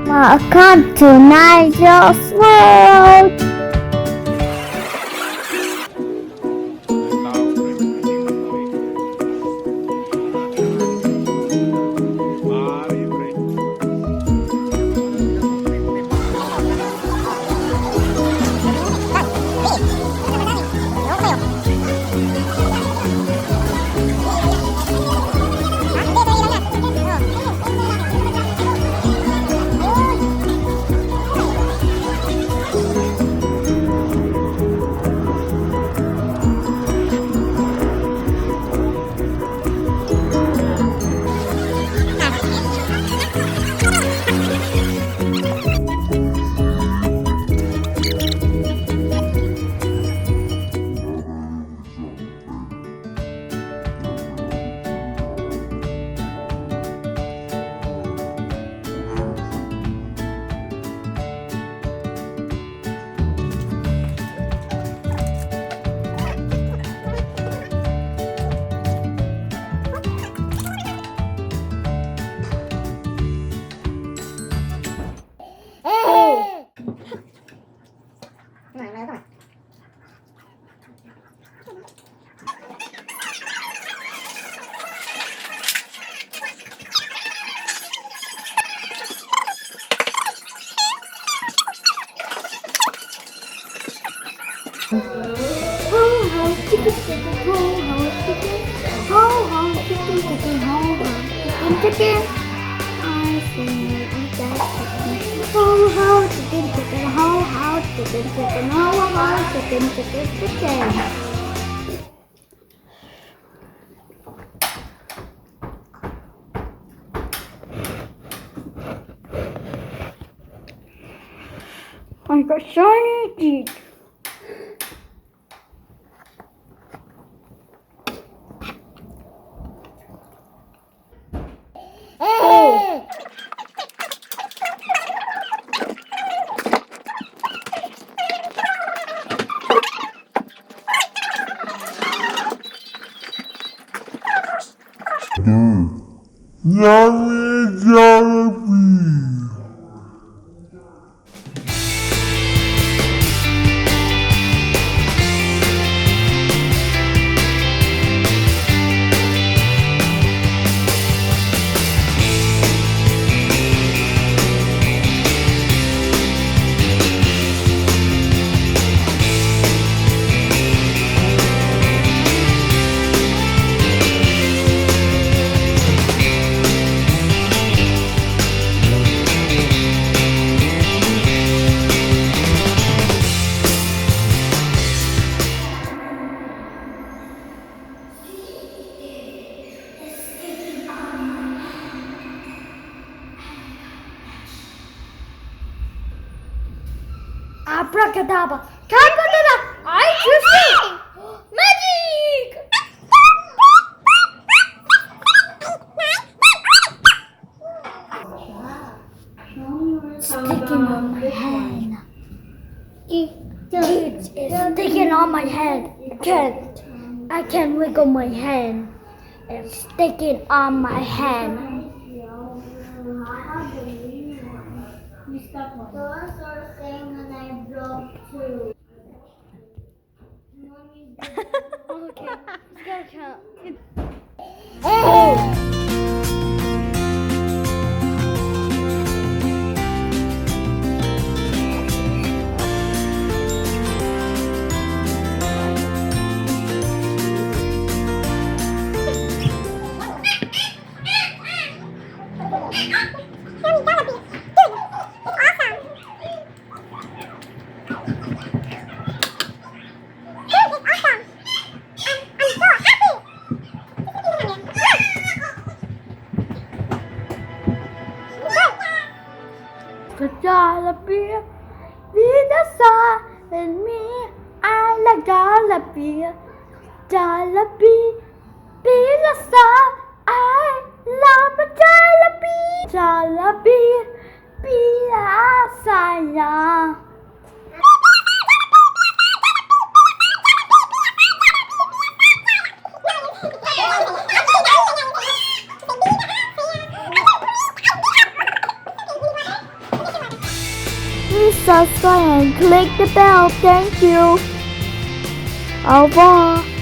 Welcome to NijeLsWorld. Chicken. I say that ho chicken chicken ho chicken chicken ho chicken chicken chicken. I got shiny teeth. Yummy Jollibee! Abracadabra! Abracadabra! I choose you! Magic! Sticking on my hand. It's sticking on my hand. I can't wiggle my hand. It's sticking on my hand. Those are saying when I broke too. Okay, let's go count. Hey! Jollibee, be the sun and me. I like Jollibee. Jollibee, be the sun. I love Jollibee. Jollibee, be the sun. Please subscribe and click the bell. Thank you. Au revoir.